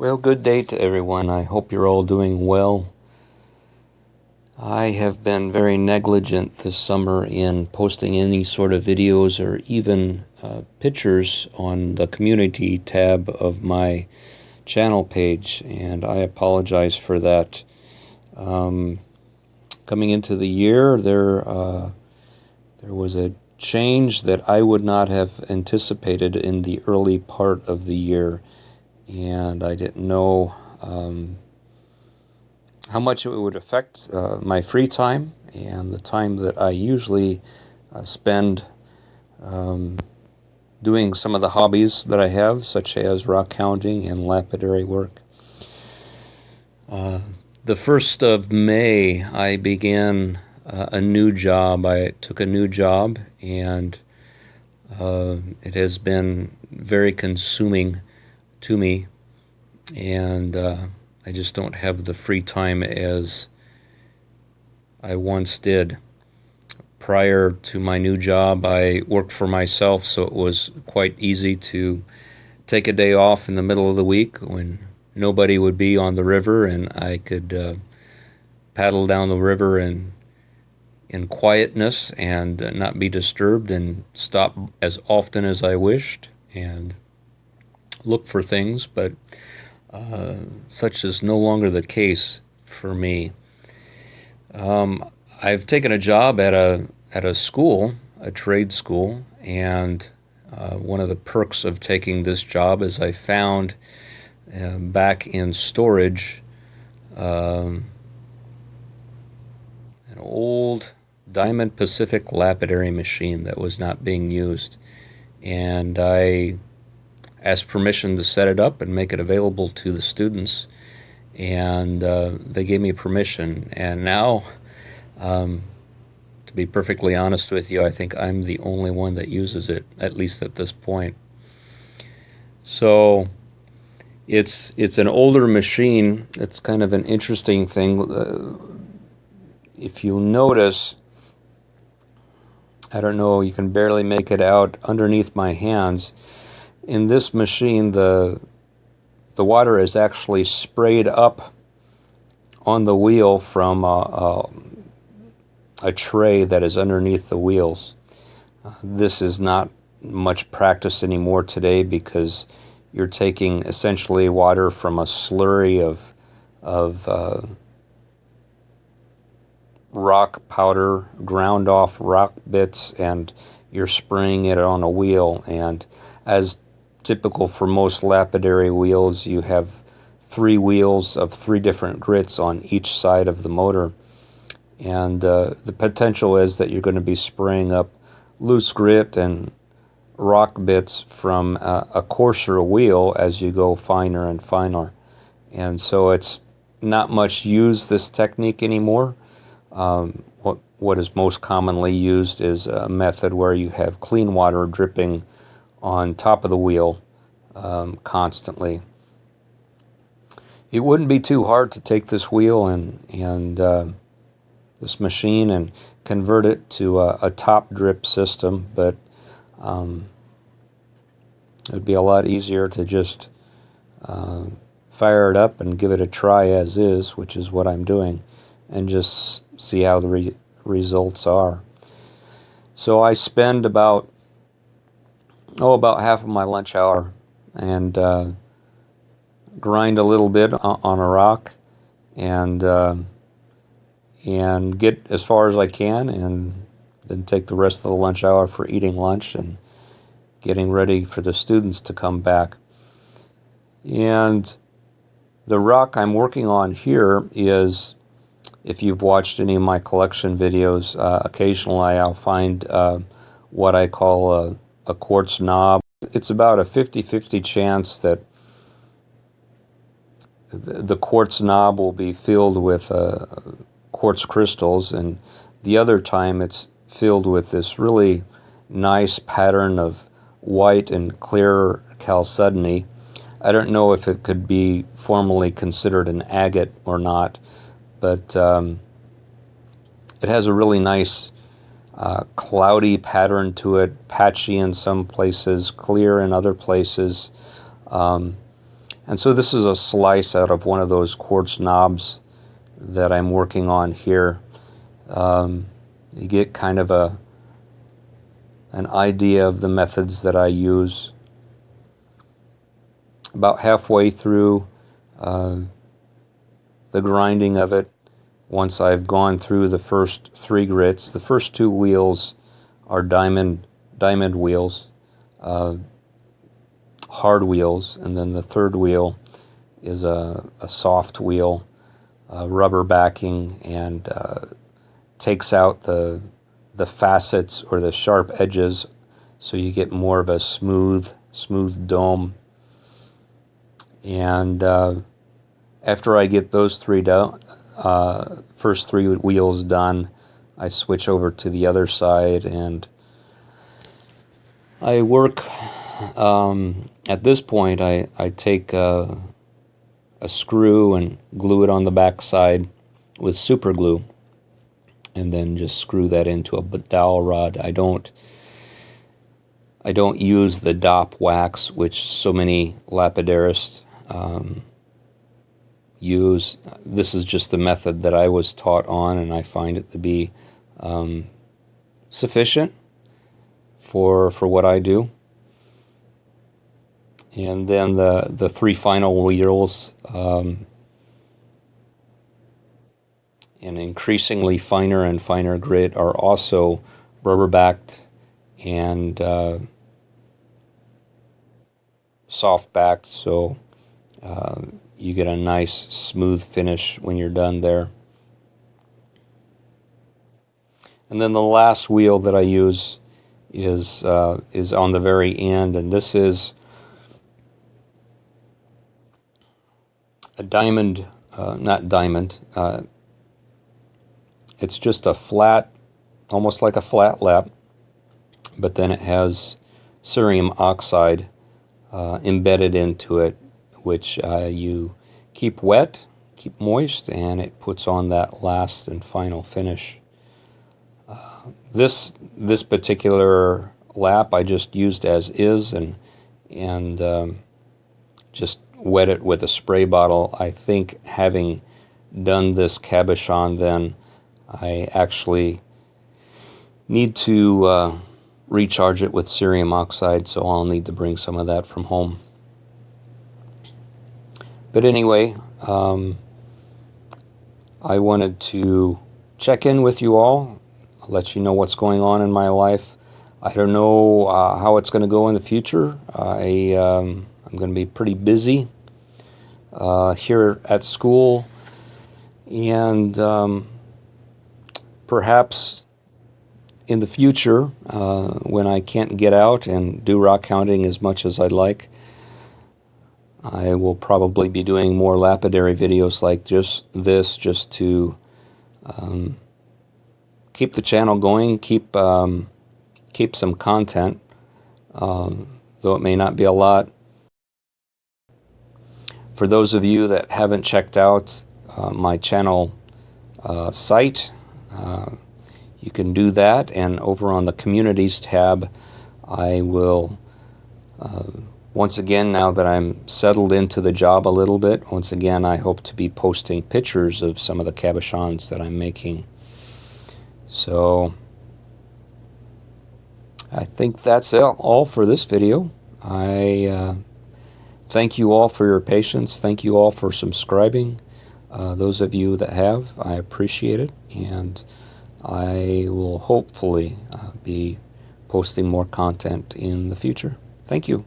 Well, good day to everyone. I hope you're all doing well. I have been very negligent this summer in posting any sort of videos or even pictures on the community tab of my channel page, and I apologize for that. Coming into the year, there was a change that I would not have anticipated in the early part of the year, and I didn't know how much it would affect my free time and the time that I usually spend doing some of the hobbies that I have, such as rock hounding and lapidary work. The 1st of May, I began a new job. I took a new job, and it has been very consuming to me, and I just don't have the free time as I once did. Prior to my new job, I worked for myself, so it was quite easy to take a day off in the middle of the week when nobody would be on the river, and I could paddle down the river in quietness and not be disturbed, and stop as often as I wished and look for things, but such is no longer the case for me. I've taken a job at a school, a trade school, and one of the perks of taking this job is I found back in storage an old Diamond Pacific lapidary machine that was not being used, and I asked permission to set it up and make it available to the students, and they gave me permission. And now, to be perfectly honest with you, I think I'm the only one that uses it, at least at this point. So it's an older machine. It's kind of an interesting thing. If you notice, I don't know, you can barely make it out underneath my hands. In this machine, the water is actually sprayed up on the wheel from a tray that is underneath the wheels. This is not much practice anymore today because you're taking essentially water from a slurry of rock powder, ground off rock bits, and you're spraying it on a wheel. And as typical for most lapidary wheels, you have 3 wheels of 3 different grits on each side of the motor, and the potential is that you're going to be spraying up loose grit and rock bits from a coarser wheel as you go finer and finer. And so it's not much used, this technique, anymore. What is most commonly used is a method where you have clean water dripping on top of the wheel constantly. It wouldn't be too hard to take this wheel and this machine and convert it to a top drip system, but it would be a lot easier to just fire it up and give it a try as is, which is what I'm doing, and just see how the results are. So I spend about half of my lunch hour and grind a little bit on a rock and get as far as I can, and then take the rest of the lunch hour for eating lunch and getting ready for the students to come back. And the rock I'm working on here is, if you've watched any of my collection videos, occasionally I'll find what I call a quartz knob. It's about a 50-50 chance that the quartz knob will be filled with quartz crystals, and the other time it's filled with this really nice pattern of white and clear chalcedony. I don't know if it could be formally considered an agate or not, but it has a really nice cloudy pattern to it, patchy in some places, clear in other places. And so this is a slice out of one of those quartz knobs that I'm working on here. You get kind of an idea of the methods that I use. About halfway through the grinding of it, once I've gone through the first 3 grits, the first 2 wheels are diamond wheels, hard wheels, and then the 3rd wheel is a soft wheel, rubber backing, and takes out the facets or the sharp edges, so you get more of a smooth dome. And after I get those first 3 wheels done, I switch over to the other side and I work. At this point, I take a screw and glue it on the back side with super glue, and then just screw that into a dowel rod. I don't use the DOP wax, which so many lapidarists use. This is just the method that I was taught on, and I find it to be sufficient for what I do. And then the 3 final wheels, an increasingly finer and finer grit, are also rubber backed and soft backed, so you get a nice smooth finish when you're done there. And then the last wheel that I use is on the very end, and this is a diamond, not diamond, it's just a flat, almost like a flat lap, but then it has cerium oxide embedded into it, which you keep wet, keep moist, and it puts on that last and final finish. This particular lap I just used as is, and just wet it with a spray bottle. I think having done this cabochon, then I actually need to recharge it with cerium oxide, so I'll need to bring some of that from home. But anyway, I wanted to check in with you all, let you know what's going on in my life. I don't know how it's going to go in the future. I'm going to be pretty busy here at school, and perhaps in the future, when I can't get out and do rock hounding as much as I'd like, I will probably be doing more lapidary videos like this, just to keep the channel going, keep some content, though it may not be a lot. For those of you that haven't checked out my channel site, you can do that, and over on the Communities tab, I will once again, now that I'm settled into the job a little bit, once again I hope to be posting pictures of some of the cabochons that I'm making. So I think that's all for this video. I thank you all for your patience. Thank you all for subscribing. Those of you that have, I appreciate it, and I will hopefully be posting more content in the future. Thank you.